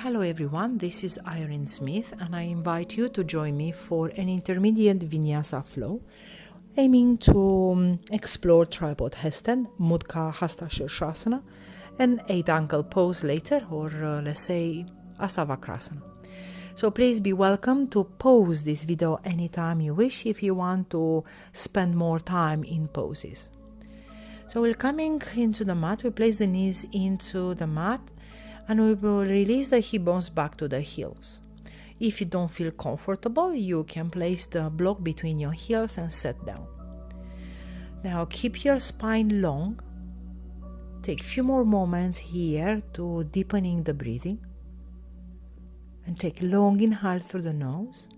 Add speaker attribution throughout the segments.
Speaker 1: Hello everyone, this is Irena Smith and I invite you to join me for an intermediate Vinyasa flow aiming to explore tripod headstand, Mudra Hasta Shirshasana, and 8 ankle pose later, or let's say Astavakrasana. So please be welcome to pause this video anytime you wish if you want to spend more time in poses. So we're coming into the mat, we place the knees into the mat and we will release the hip bones back to the heels. If you don't feel comfortable, you can place the block between your heels and sit down. Now keep your spine long. Take a few more moments here to deepening the breathing. And take long inhale through the nose.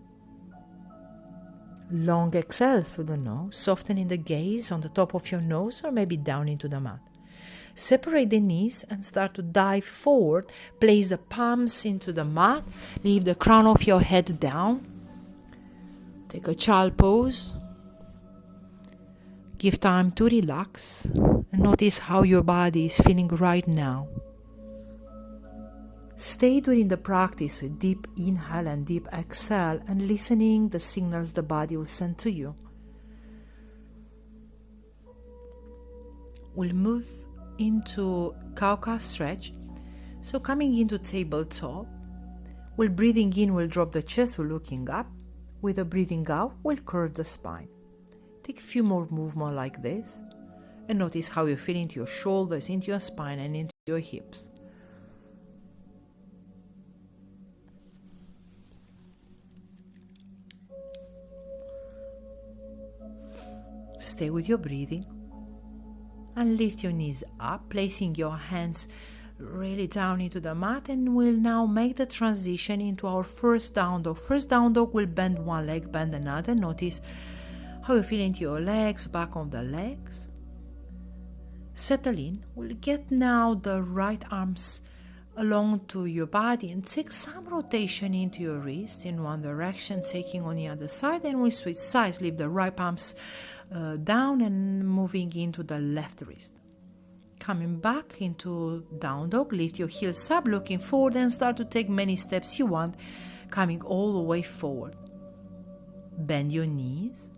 Speaker 1: Long exhale through the nose, softening the gaze on the top of your nose or maybe down into the mat. Separate the knees and start to dive forward. Place the palms into the mat. Leave the crown of your head down. Take a child pose. Give time to relax and notice how your body is feeling right now. Stay during the practice with deep inhale and deep exhale and listening the signals the body will send to you. We'll move into cow-calf stretch. So coming into tabletop, while breathing in, we'll drop the chest, we're looking up. With a breathing out, we'll curve the spine. Take a few more movements like this and notice how you feel into your shoulders, into your spine and into your hips. Stay with your breathing. And lift your knees up, placing your hands really down into the mat, and we'll now make the transition into our first down dog. First down dog will bend one leg, bend another. Notice how you feel into your legs, back of the legs. Settle in. We'll get now the right arms along to your body and take some rotation into your wrist in one direction, taking on the other side, and we switch sides. Leave the right palms down and moving into the left wrist. Coming back into down dog, lift your heels up, looking forward and start to take many steps you want, coming all the way forward. Bend your knees.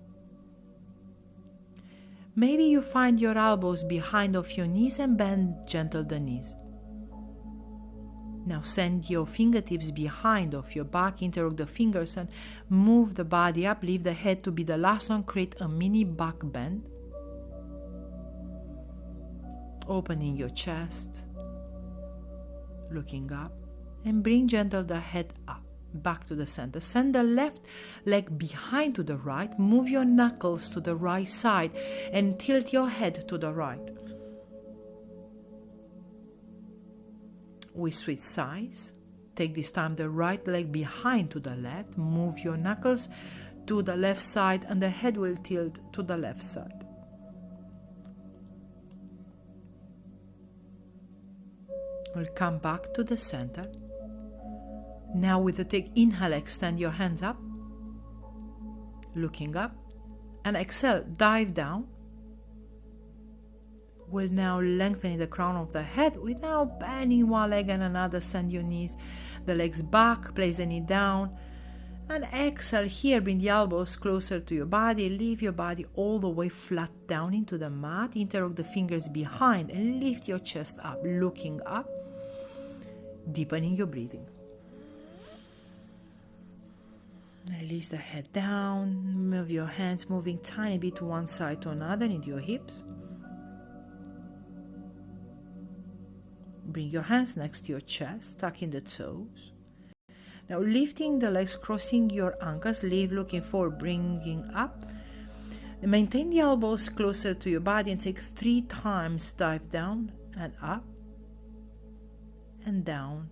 Speaker 1: Maybe you find your elbows behind of your knees and bend gentle the knees. Now send your fingertips behind of your back, interlock the fingers and move the body up. Leave the head to be the last one. Create a mini back bend. Opening your chest, looking up, and bring gentle the head up, back to the center. Send the left leg behind to the right. Move your knuckles to the right side and tilt your head to the right. We switch sides. Take this time the right leg behind to the left. Move your knuckles to the left side and the head will tilt to the left side. We'll come back to the center. Now with the take inhale, extend your hands up, looking up, and exhale, dive down. We'll now lengthen the crown of the head without bending one leg and another. Send your knees, the legs back, place the knee down. And exhale here, bring the elbows closer to your body. Leave your body all the way flat down into the mat. Interlock the fingers behind and lift your chest up, looking up, deepening your breathing. Release the head down, move your hands, moving tiny bit to one side to another into your hips. Bring your hands next to your chest, tuck in the toes. Now lifting the legs, crossing your ankles, leave looking forward, bringing up. And maintain the elbows closer to your body and take 3 times dive down and up and down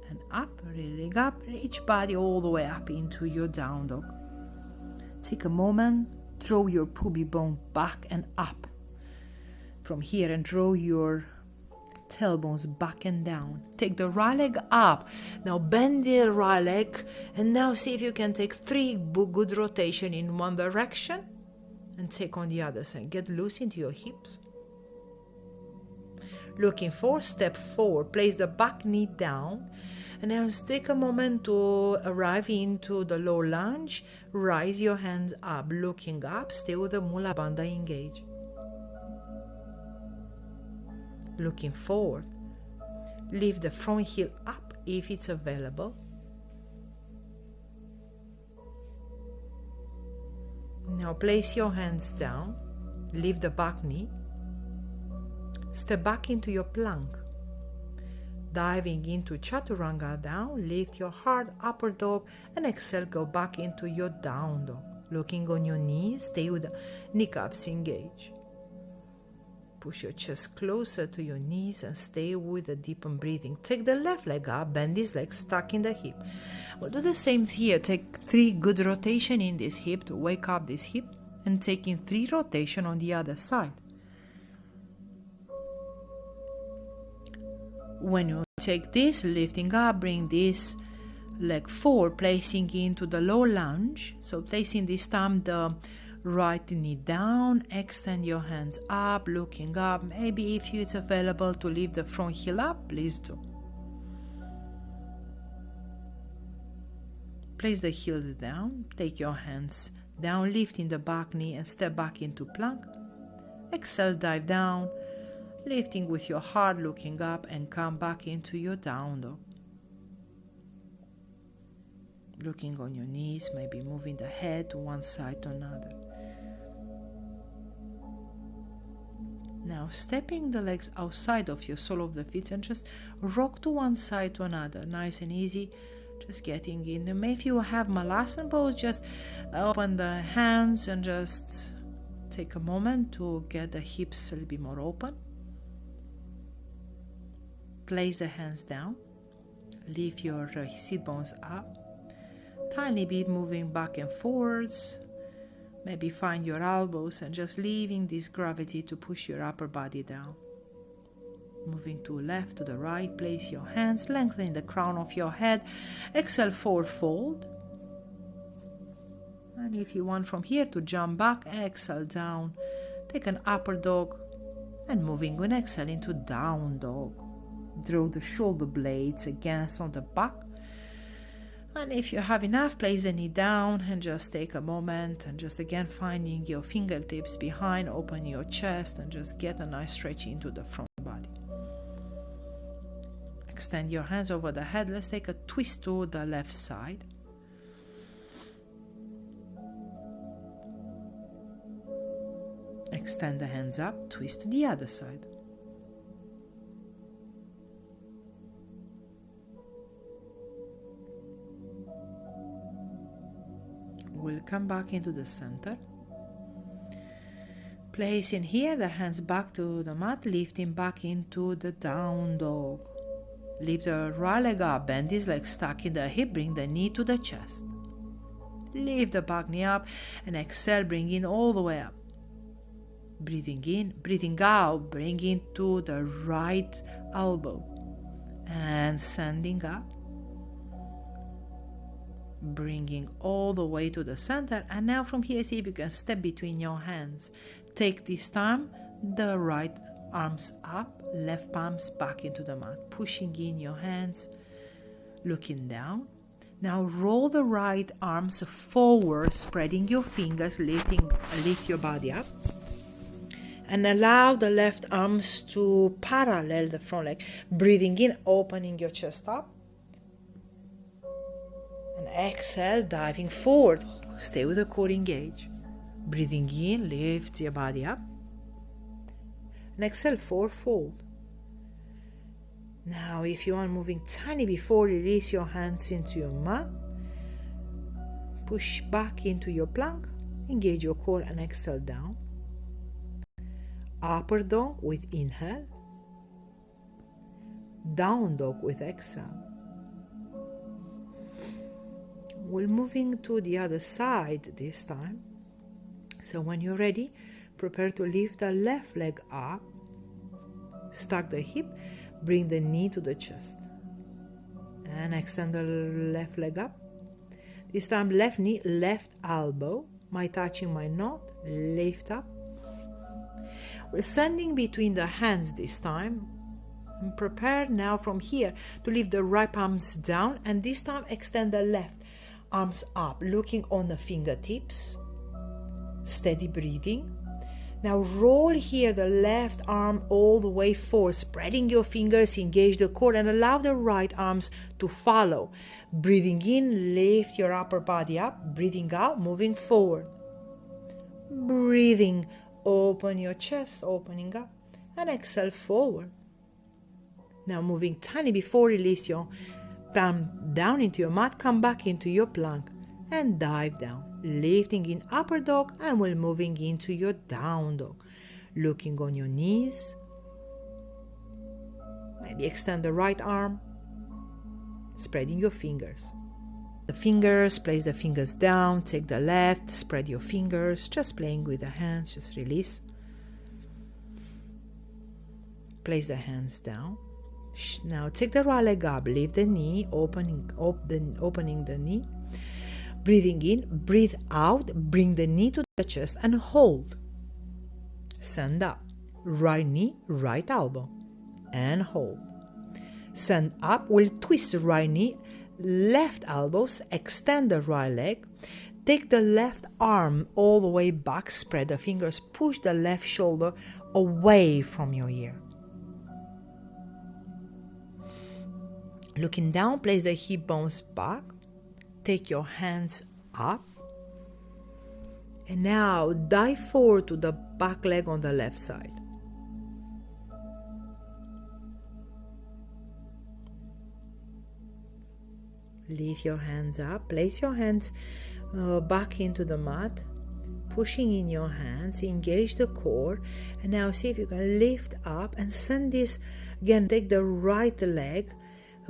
Speaker 1: and up, reeling up, reach body all the way up into your down dog. Take a moment, draw your pubic bone back and up from here and draw your tailbones back and down. Take the right leg up. Now bend the right leg and now see if you can take 3 good rotation in one direction and take on the other side. Get loose into your hips. Looking for step 4, place the back knee down, and now take a moment to arrive into the low lunge. Rise your hands up, looking up, stay with the Mula Bandha engaged. Looking forward, lift the front heel up if it's available. Now place your hands down, lift the back knee, step back into your plank. Diving into Chaturanga down, lift your heart, upper dog, and exhale, go back into your down dog. Looking on your knees, stay with the kneecaps engaged. Push your chest closer to your knees and stay with a deepened breathing. Take the left leg up, bend this leg, stuck in the hip. We'll do the same here. Take 3 good rotation in this hip to wake up this hip, and taking 3 rotation on the other side. When you take this, lifting up, bring this leg forward, placing into the low lunge. So placing this time the right knee down, extend your hands up, looking up. Maybe if it's available to lift the front heel up, please do. Place the heels down, take your hands down, lifting the back knee and step back into plank. Exhale, dive down, lifting with your heart, looking up, and come back into your down dog. Looking on your knees, maybe moving the head to one side to another. Now stepping the legs outside of your sole of the feet and just rock to one side to another, nice and easy. Just getting in. And if you have Malasana pose, just open the hands and just take a moment to get the hips a little bit more open. Place the hands down, lift your sit bones up, tiny bit moving back and forwards. Maybe find your elbows and just leaving this gravity to push your upper body down. Moving to left, to the right, place your hands, lengthening the crown of your head. Exhale, forward fold. And if you want from here to jump back, exhale down. Take an upper dog and moving with exhale into down dog. Draw the shoulder blades against on the back. And if you have enough, place the knee down and just take a moment and just again finding your fingertips behind, open your chest and just get a nice stretch into the front body. Extend your hands over the head. Let's take a twist to the left side. Extend the hands up, twist to the other side. We'll come back into the center. Placing here the hands back to the mat, lifting back into the down dog. Lift the right leg up, bend this leg stuck in the hip, bring the knee to the chest. Lift the back knee up and exhale, bring in all the way up. Breathing in, breathing out, bringing to the right elbow and sending up. Bringing all the way to the center, and now from here see if you can step between your hands. Take this time the right arms up, left palms back into the mat, pushing in your hands, looking down. Now roll the right arms forward, spreading your fingers, lift your body up, and allow the left arms to parallel the front leg. Breathing in, opening your chest up. And exhale, diving forward. Stay with the core engaged. Breathing in, lift your body up. And exhale, forward fold. Now, if you are moving tiny before, release your hands into your mat. Push back into your plank. Engage your core and exhale down. Upper dog with inhale. Down dog with exhale. We're moving to the other side this time. So when you're ready, prepare to lift the left leg up. Stack the hip, bring the knee to the chest. And extend the left leg up. This time left knee, left elbow. My touching my knot, lift up. We're sending between the hands this time. And prepare now from here to lift the right palms down, and this time extend the left arms up, looking on the fingertips. Steady breathing. Now roll here the left arm all the way forward, spreading your fingers, engage the core, and allow the right arms to follow. Breathing in, lift your upper body up. Breathing out, moving forward. Breathing, open your chest, opening up, and exhale forward. Now moving tiny before release your palm down into your mat, come back into your plank and dive down. Lifting in upper dog and we're moving into your down dog. Looking on your knees. Maybe extend the right arm. Spreading your fingers. The fingers, place the fingers down. Take the left, spread your fingers. Just playing with the hands, just release. Place the hands down. Now take the right leg up, lift the knee, opening the knee. Breathing in, breathe out, bring the knee to the chest and hold. Stand up, right knee, right elbow, and hold. Stand up, we'll twist the right knee, left elbows, extend the right leg. Take the left arm all the way back, spread the fingers, push the left shoulder away from your ear. Looking down, place the hip bones back. Take your hands up. And now dive forward to the back leg on the left side. Lift your hands up. Place your hands back into the mat. Pushing in your hands. Engage the core. And now see if you can lift up and send this. Again, take the right leg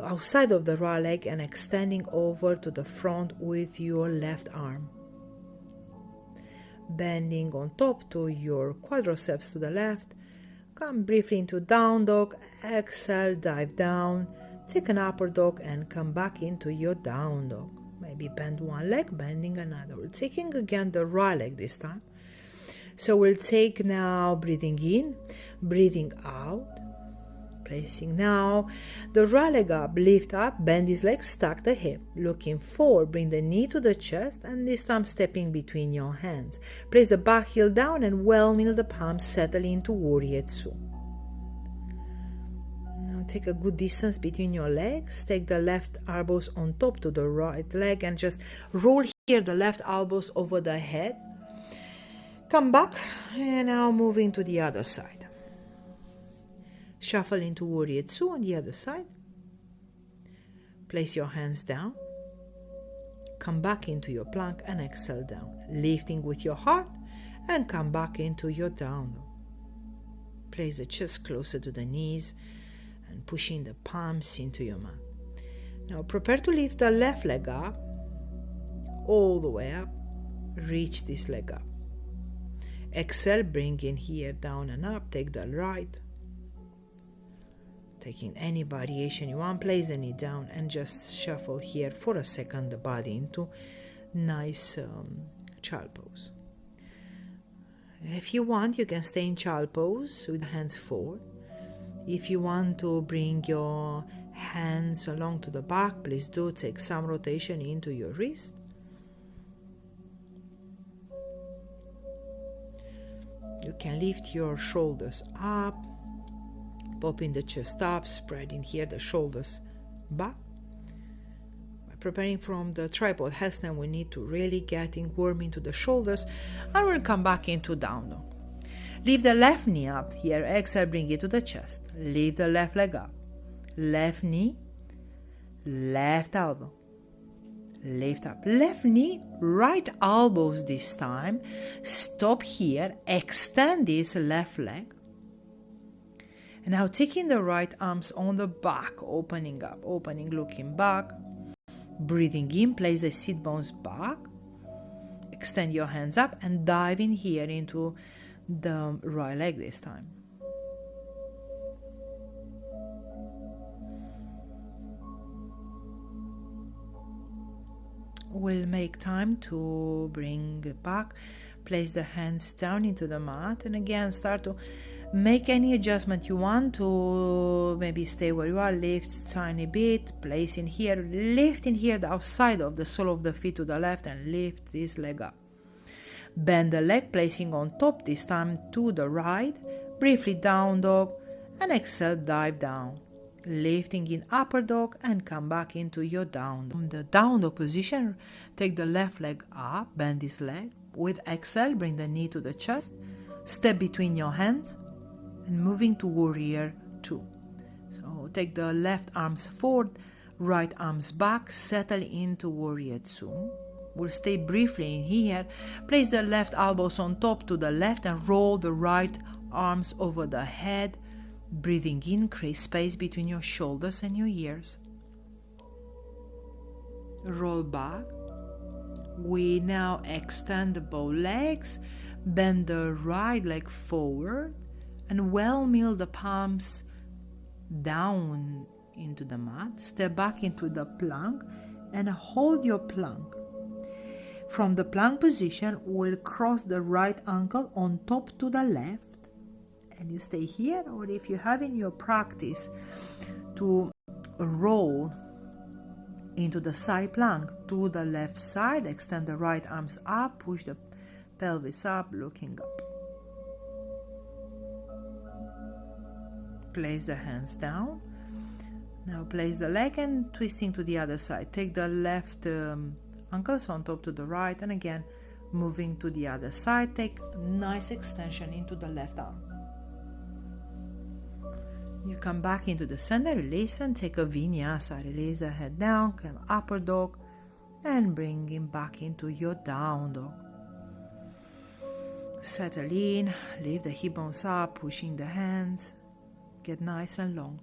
Speaker 1: outside of the right leg and extending over to the front with your left arm. Bending on top to your quadriceps to the left. Come briefly into down dog. Exhale, dive down. Take an upper dog and come back into your down dog. Maybe bend one leg, bending another. We're taking again the right leg this time. So we'll take now breathing in, breathing out. Placing now the right leg up, lift up, bend his legs, stack the hip. Looking forward, bring the knee to the chest and this time stepping between your hands. Place the back heel down and well mill the palms, settle into Warrior Two. Now take a good distance between your legs. Take the left elbows on top to the right leg and just roll here the left elbows over the head. Come back and now moving to the other side. Shuffle into Warrior Two on the other side. Place your hands down. Come back into your plank and exhale down. Lifting with your heart and come back into your down dog. Place the chest closer to the knees and pushing the palms into your mat. Now prepare to lift the left leg up, all the way up. Reach this leg up. Exhale, bring in here down and up. Take the right. Taking any variation you want, place the knee down and just shuffle here for a second the body into nice child pose. If you want, you can stay in child pose with the hands forward. If you want to bring your hands along to the back, please do. Take some rotation into your wrist. You can lift your shoulders up. Popping the chest up, spreading here the shoulders back. By preparing from the tripod headstand, we need to really get warm into the shoulders and we'll come back into down dog. Lift the left knee up here, exhale, bring it to the chest. Lift the left leg up. Left knee, left elbow. Lift up. Left knee, right elbows this time. Stop here, extend this left leg. And now taking the right arms on the back, opening up, opening, looking back. Breathing in, place the sit bones back. Extend your hands up and dive in here into the right leg this time. We'll make time to bring it back. Place the hands down into the mat and again start to Make any adjustment you want to, maybe stay where you are, lift tiny bit, place in here, lift in here the outside of the sole of the feet to the left and lift this leg up. Bend the leg, placing on top, this time to the right, briefly down dog, and exhale, dive down. Lifting in upper dog and come back into your down dog. From the down dog position, take the left leg up, bend this leg. With exhale, bring the knee to the chest, step between your hands, and moving to warrior 2. So take the left arms forward, right arms back, settle into warrior 2. We'll stay briefly in here. Place the left elbows on top to the left and roll the right arms over the head. Breathing in, create space between your shoulders and your ears. Roll back. We now extend the bow legs, bend the right leg forward, and well mill the palms down into the mat. Step back into the plank and hold your plank. From the plank position, we'll cross the right ankle on top to the left, and you stay here, or if you have in your practice to roll into the side plank to the left side, extend the right arms up, push the pelvis up, looking up. Place the hands down. Now place the leg and twisting to the other side. Take the left ankles on top to the right, and again moving to the other side. Take nice extension into the left arm. You come back into the center, release, and take a vinyasa. Release the head down, come upper dog, and bring him back into your down dog. Settle in, lift the hip bones up, pushing the hands. Get nice and long.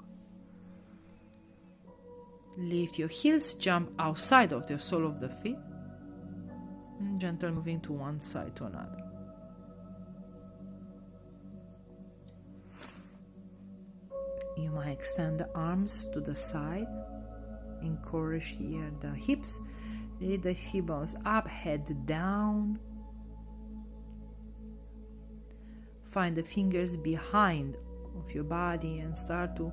Speaker 1: Lift your heels, jump outside of the sole of the feet. And gentle moving to one side to another. You might extend the arms to the side. Encourage here the hips. Lift the hip bones up, head down. Find the fingers behind of your body and start to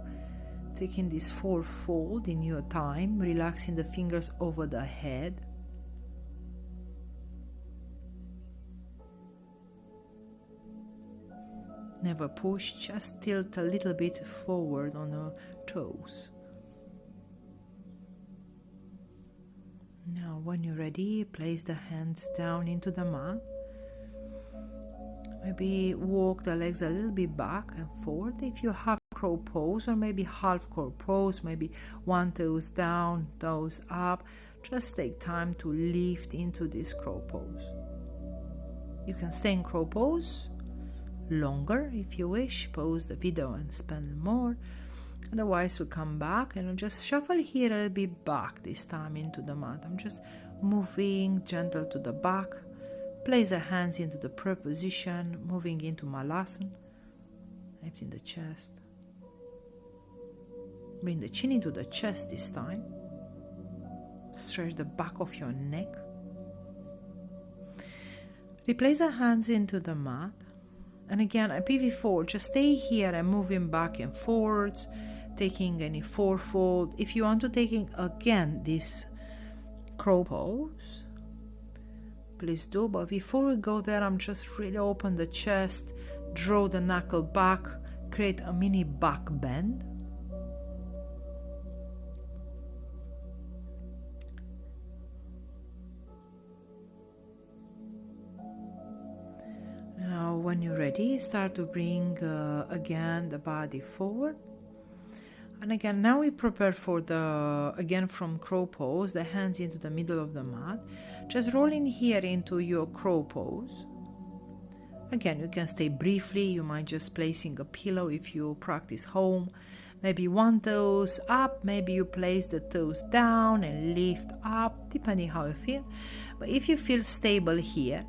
Speaker 1: taking this forward fold in your time, relaxing the fingers over the head. Never push, just tilt a little bit forward on the toes. Now when you're ready, place the hands down into the mat. Maybe walk the legs a little bit back and forward. If you have crow pose or maybe half crow pose, maybe one toes down, toes up, just take time to lift into this crow pose. You can stay in crow pose longer if you wish, pause the video and spend more. Otherwise we'll come back and I'll just shuffle here a little bit back this time into the mat. I'm just moving gentle to the back. Place the hands into the prayer position, moving into Malasana, hips in the chest. Bring the chin into the chest this time. Stretch the back of your neck. Replace the hands into the mat. And again, I before, just stay here and moving back and forwards, taking any fourfold. If you want to taking again this crow pose, please do. But before we go there, I'm just really open the chest, draw the knuckle back, create a mini back bend. Now when you're ready, start to bring again the body forward. And again, now we prepare for the, again from crow pose, the hands into the middle of the mat. Just roll in here into your crow pose. Again, you can stay briefly. You might just placing a pillow if you practice home. Maybe one toes up, maybe you place the toes down and lift up, depending how you feel. But if you feel stable here,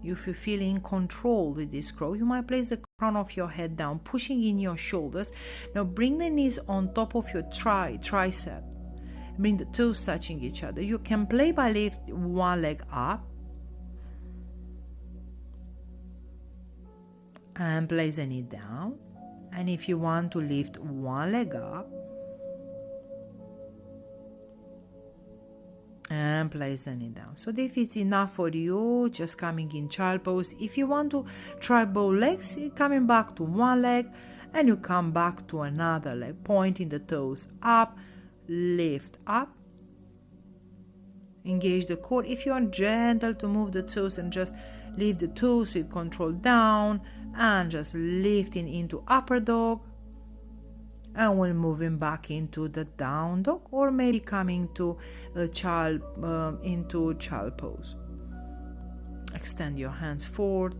Speaker 1: if you feel in control with this crow, you might place the crown of your head down, pushing in your shoulders. Now bring the knees on top of your tricep. Bring the toes touching each other. You can play by lift one leg up and place the knee down. And if you want to lift one leg up and place the knee down. So if it's enough for you, just coming in child pose. If you want to try both legs, you're coming back to one leg and you come back to another leg, pointing the toes up, lift up, engage the core. If you want, gentle to move the toes and just lift the toes with control down and just lifting into upper dog, and we're moving back into the down dog, or maybe coming to a child into child pose. Extend your hands forward,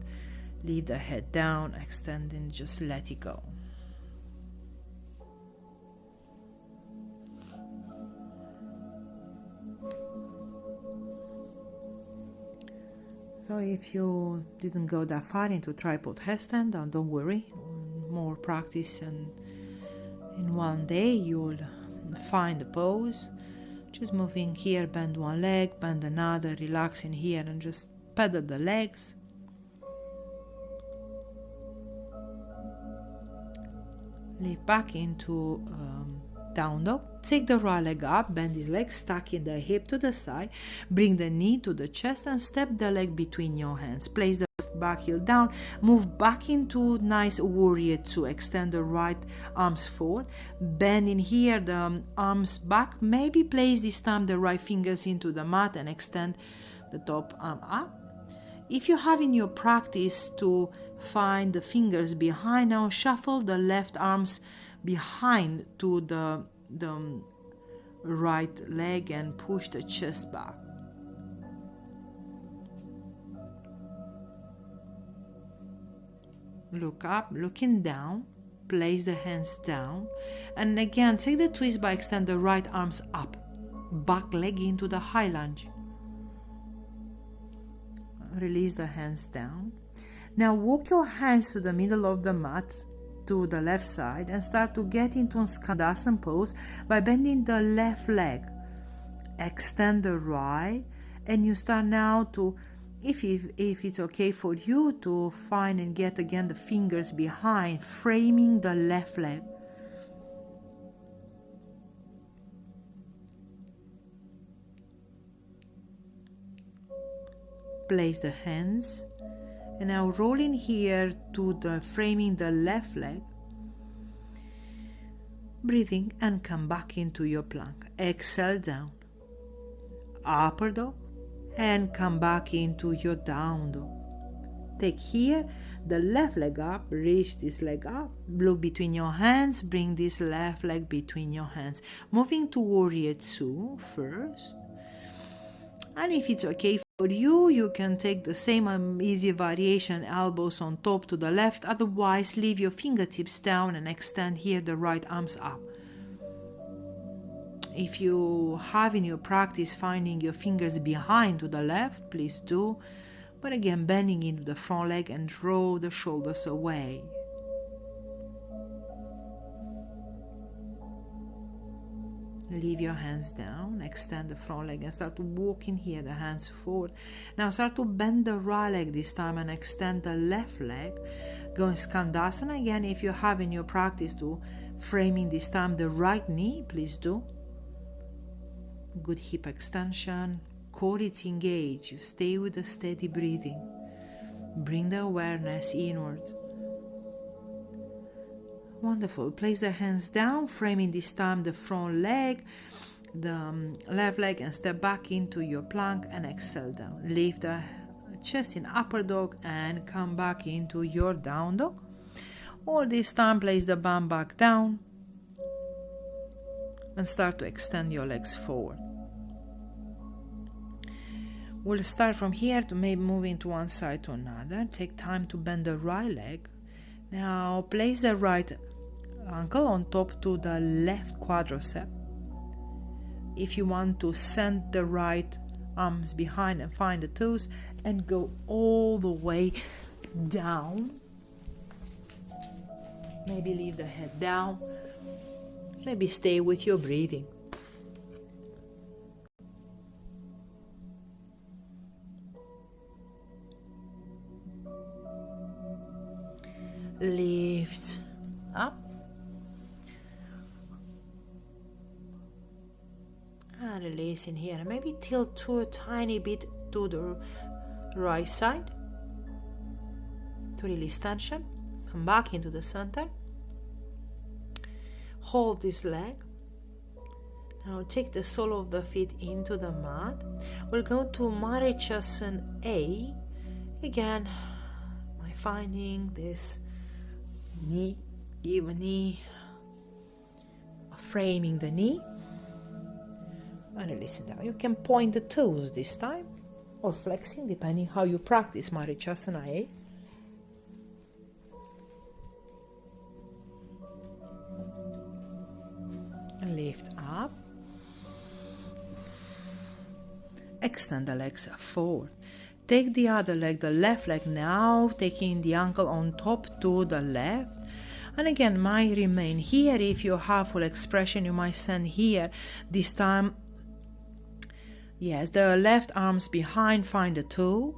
Speaker 1: leave the head down, extending, just let it go. So if you didn't go that far into tripod headstand, don't worry, more practice, and in one day you'll find the pose. Just moving here, bend one leg, bend another, relaxing here, and just pedal the legs. Lift back into down dog. Take the right leg up, bend the leg, stacking the hip to the side, bring the knee to the chest and step the leg between your hands. Place the back heel down, move back into nice warrior two. Extend the right arms forward, bending here the arms back. Maybe place this time the right fingers into the mat and extend the top arm up. If you have in your practice to find the fingers behind, now shuffle the left arms behind to the right leg and push the chest back. Look up, looking down, place the hands down, and again take the twist by extend the right arms up, back leg into the high lunge. Release the hands down. Now walk your hands to the middle of the mat, to the left side, and start to get into Skandasana pose by bending the left leg. Extend the right, and you start now to, if it's okay for you, to find and get again the fingers behind, framing the left leg. Place the hands, and now rolling here to the framing the left leg, breathing, and come back into your plank. Exhale down, upper dog, and come back into your down dog. Take here the left leg up, reach this leg up, look between your hands, bring this left leg between your hands, moving to warrior two first. And if it's okay for you, you can take the same easy variation, elbows on top to the left. Otherwise, leave your fingertips down and extend here the right arms up. If you have in your practice finding your fingers behind to the left, please do. But again, bending into the front leg and draw the shoulders away. Leave your hands down, extend the front leg and start walking here, the hands forward. Now start to bend the right leg this time and extend the left leg. Go in Skandasana again. If you have in your practice to framing this time the right knee, please do. Good hip extension, core is engaged. You stay with the steady breathing. Bring the awareness inwards. Wonderful. Place the hands down, framing this time the front leg, the left leg, and step back into your plank and exhale down. Lift the chest in upper dog and come back into your down dog. All this time, place the bum back down and start to extend your legs forward. We'll start from here to maybe moving to one side to another. Take time to bend the right leg. Now place the right ankle on top to the left quadricep. If you want to send the right arms behind and find the toes and go all the way down. Maybe leave the head down. Maybe stay with your breathing. Lift up. place in here, and maybe tilt to a tiny bit to the right side to release tension. Come back into the center. Hold this leg. Now take the sole of the feet into the mat. We'll go to Marichasana A. Again, by finding this knee, even knee, framing the knee, and releasing down. You can point the toes this time, or flexing, depending how you practice Marichasana A. And lift up. Extend the legs forward. Take the other leg, the left leg now, taking the ankle on top to the left. And again, might remain here. If you have full expression, you might stand here. This time, yes, the left arms behind, find the toe.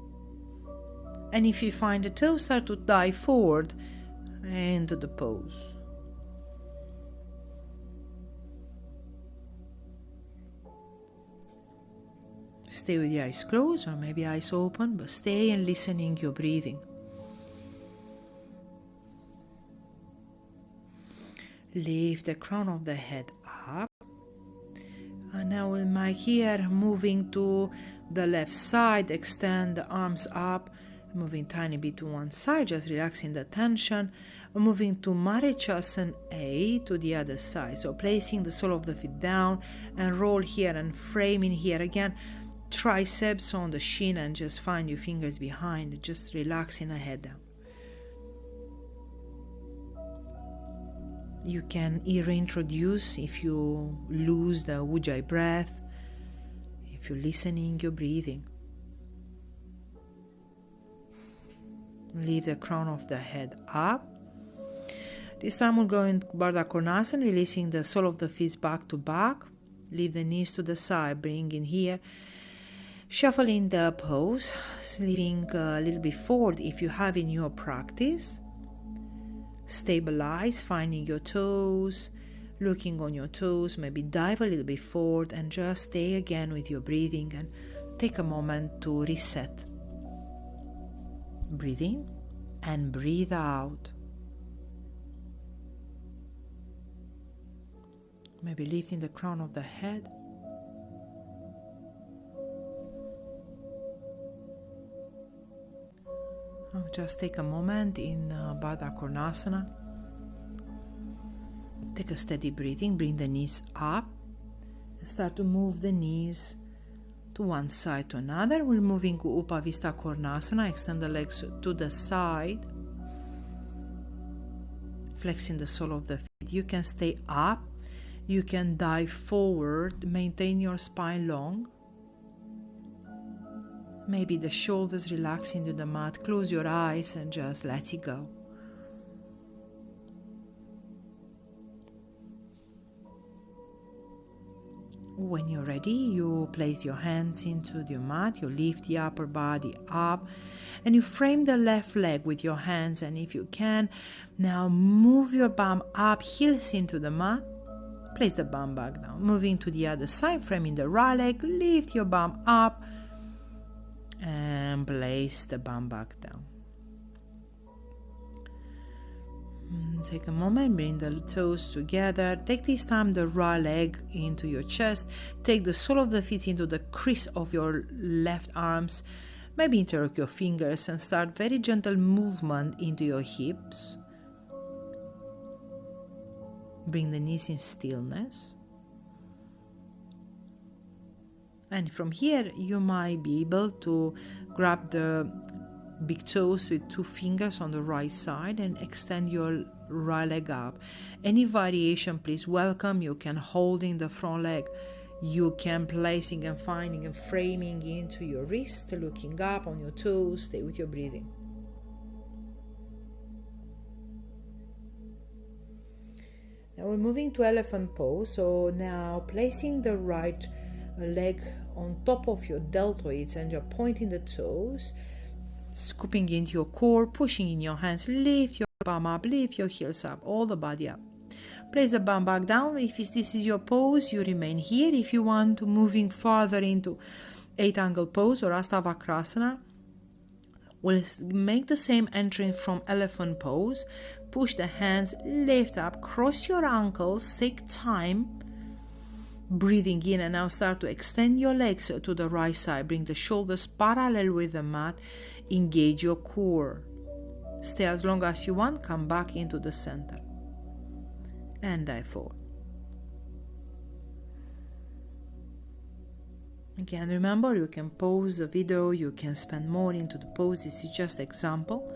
Speaker 1: And if you find the toe, start to dive forward into the pose. Stay with your eyes closed or maybe eyes open, but stay and listening your breathing. Lift the crown of the head up. And now with my here moving to the left side, extend the arms up, moving tiny bit to one side, just relaxing the tension. Moving to Marichasana A to the other side. So placing the sole of the feet down and roll here and framing here again. Triceps on the shin and just find your fingers behind, just relaxing the head down. You can reintroduce if you lose the Ujjayi breath, if you're listening your breathing. Leave the crown of the head up. This time we'll go into Baddha Konasana, releasing the sole of the feet back to back. Leave the knees to the side, bring in here. Shuffling the pose, leaving a little bit forward if you have in your practice. Stabilize, finding your toes, looking on your toes, maybe dive a little bit forward and just stay again with your breathing and take a moment to reset. Breathe in and breathe out. Maybe lifting the crown of the head. Just take a moment in Baddha Konasana. Take a steady breathing, bring the knees up and start to move the knees to one side to another. We're moving to Upavista Konasana, extend the legs to the side, flexing the sole of the feet. You can stay up, you can dive forward, maintain your spine long. Maybe the shoulders relax into the mat. Close your eyes and just let it go. When you're ready, you place your hands into the mat. You lift the upper body up and you frame the left leg with your hands. And if you can, now move your bum up, heels into the mat. Place the bum back down. Moving to the other side, framing the right leg. Lift your bum up. And place the bum back down. Take a moment, bring the toes together. Take this time the right leg into your chest. Take the sole of the feet into the crease of your left arms. Maybe interlock your fingers and start very gentle movement into your hips. Bring the knees in stillness. And from here, you might be able to grab the big toes with two fingers on the right side and extend your right leg up. Any variation, please welcome. You can hold in the front leg. You can placing and finding and framing into your wrist, looking up on your toes. Stay with your breathing. Now we're moving to elephant pose. So now placing the right leg on top of your deltoids and you're pointing the toes, scooping into your core, pushing in your hands, lift your bum up, lift your heels up, all the body up. Place the bum back down. If this is your pose, you remain here. If you want to moving further into 8-angle pose or Astavakrasana, we'll make the same entry from elephant pose. Push the hands, lift up, cross your ankles, take time, breathing in, and now start to extend your legs to the right side. Bring the shoulders parallel with the mat, engage your core. Stay as long as you want, come back into the center. And dive forward. Again, remember, you can pause the video, you can spend more into the pose. This is just example.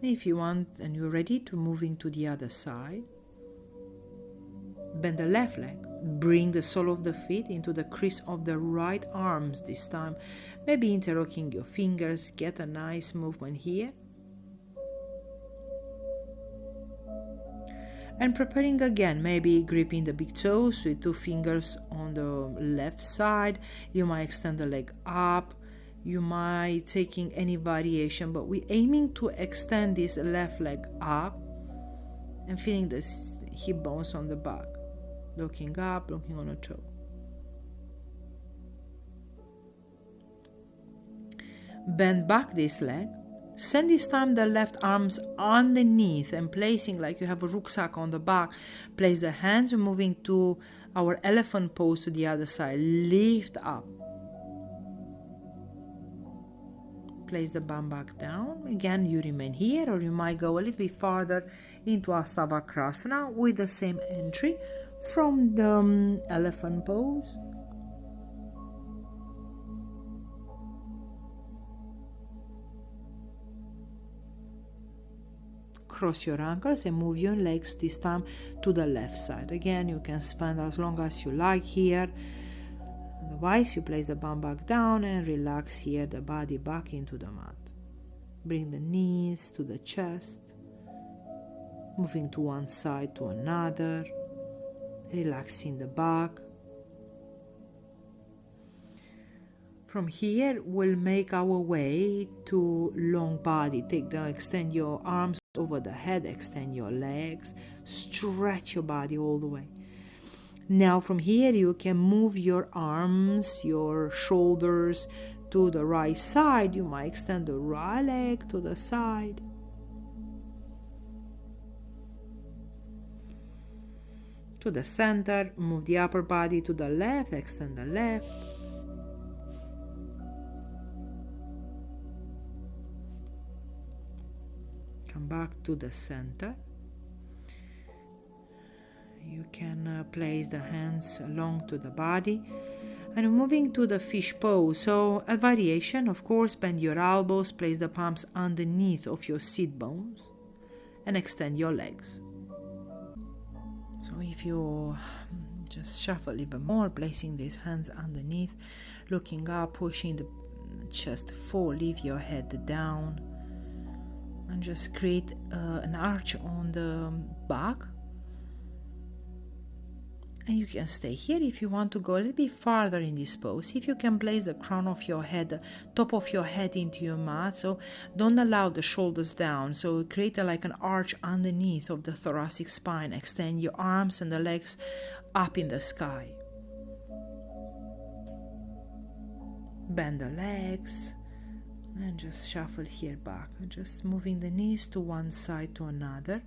Speaker 1: If you want and you're ready to moving to the other side, bend the left leg, bring the sole of the feet into the crease of the right arms this time, maybe interlocking your fingers, get a nice movement here. And preparing again, maybe gripping the big toes with 2 fingers on the left side. You might extend the leg up, you might taking any variation, but we're aiming to extend this left leg up and feeling the hip bones on the back. Looking up, looking on a toe. Bend back this leg. Send this time the left arms underneath and placing like you have a rucksack on the back. Place the hands, moving to our elephant pose to the other side. Lift up. Place the bum back down. Again, you remain here, or you might go a little bit farther into Astavakrasana with the same entry from the elephant pose. Cross your ankles and move your legs this time to the left side. Again, you can spend as long as you like here. Otherwise, you place the bum back down and relax here the body back into the mat. Bring the knees to the chest, moving to one side to another, relaxing the back. From here, we'll make our way to long body. Extend your arms over the head, extend your legs, stretch your body all the way. Now from here you can move your arms, your shoulders to the right side. You might extend the right leg to the side. To the center, move the upper body to the left, extend the left. Come back to the center. You can place the hands along to the body and moving to the fish pose. So a variation, of course, bend your elbows, place the palms underneath of your sit bones and extend your legs. So if you just shuffle even more, placing these hands underneath, looking up, pushing the chest forward, leave your head down. And just create an arch on the back. And you can stay here. If you want to go a little bit farther in this pose, if you can place the crown of your head, the top of your head into your mat, so don't allow the shoulders down. So create like an arch underneath of the thoracic spine. Extend your arms and the legs up in the sky. Bend the legs. And just shuffle here back, just moving the knees to one side to another.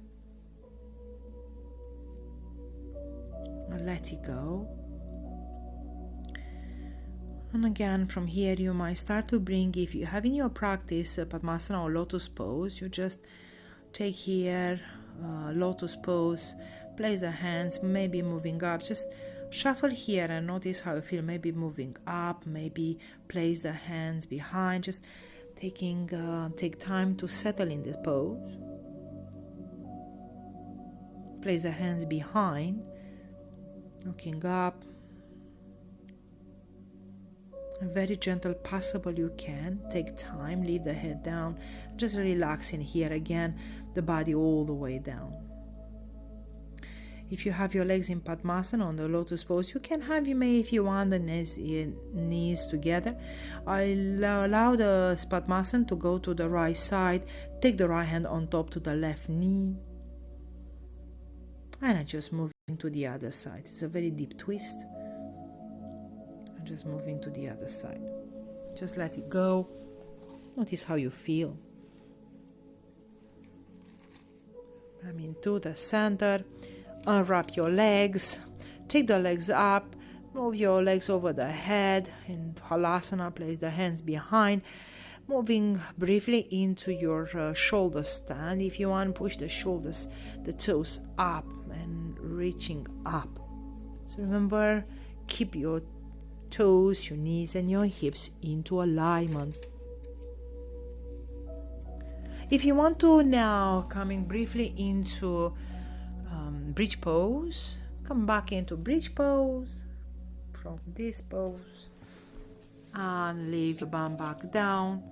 Speaker 1: And let it go. And again, from here you might start to bring, if you have in your practice Padmasana or Lotus pose, you just take here Lotus pose, place the hands, maybe moving up, just shuffle here and notice how you feel, maybe moving up, maybe place the hands behind, just take time to settle in this pose. Place the hands behind, looking up. Very gentle, possible you can. Take time, leave the head down, just relaxing here again, the body all the way down. If you have your legs in Padmasana on the lotus pose, you can have, if you want, the knees together. I'll allow the Padmasana to go to the right side. Take the right hand on top to the left knee. And I just moving to the other side. It's a very deep twist. I'm just moving to the other side. Just let it go. Notice how you feel. I'm into the center. Unwrap your legs. Take the legs up. Move your legs over the head. In Halasana, place the hands behind. Moving briefly into your shoulder stand. If you want, push the shoulders, the toes up and reaching up. So remember, keep your toes, your knees and your hips into alignment. If you want to now, coming briefly into bridge pose, come back into bridge pose from this pose and leave your bum back down.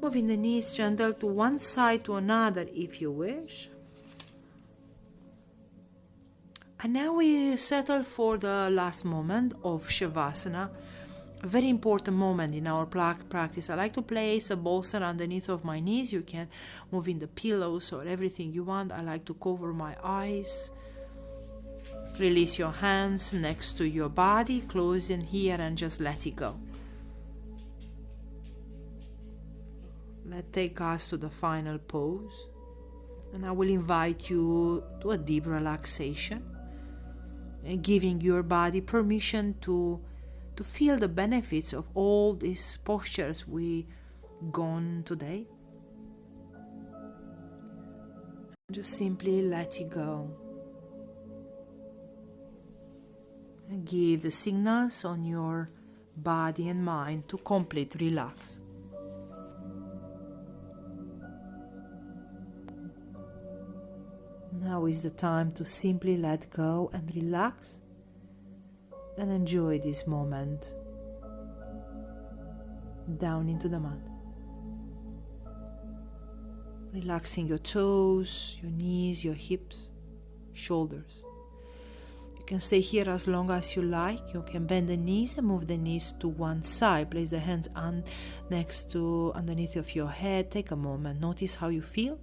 Speaker 1: Moving the knees gentle to one side to another if you wish. And now we settle for the last moment of Shavasana. A very important moment in our practice. I like to place a bolster underneath of my knees. You can move in the pillows or everything you want. I like to cover my eyes. Release your hands next to your body. Close in here and just let it go. Let's take us to the final pose. And I will invite you to a deep relaxation. And giving your body permission to feel the benefits of all these postures we gone today. Just simply let it go. And give the signals on your body and mind to complete relax. Now is the time to simply let go and relax and enjoy this moment down into the mat. Relaxing your toes, your knees, your hips, shoulders. You can stay here as long as you like. You can bend the knees and move the knees to one side. Place the hands underneath of your head. Take a moment. Notice how you feel.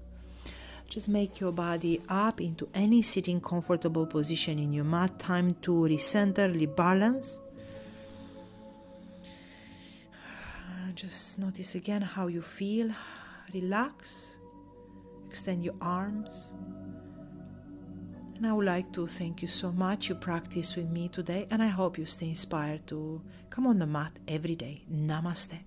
Speaker 1: Just make your body up into any sitting comfortable position in your mat. Time to recenter, rebalance. Just notice again how you feel. Relax. Extend your arms. And I would like to thank you so much. You practiced with me today, and I hope you stay inspired to come on the mat every day. Namaste.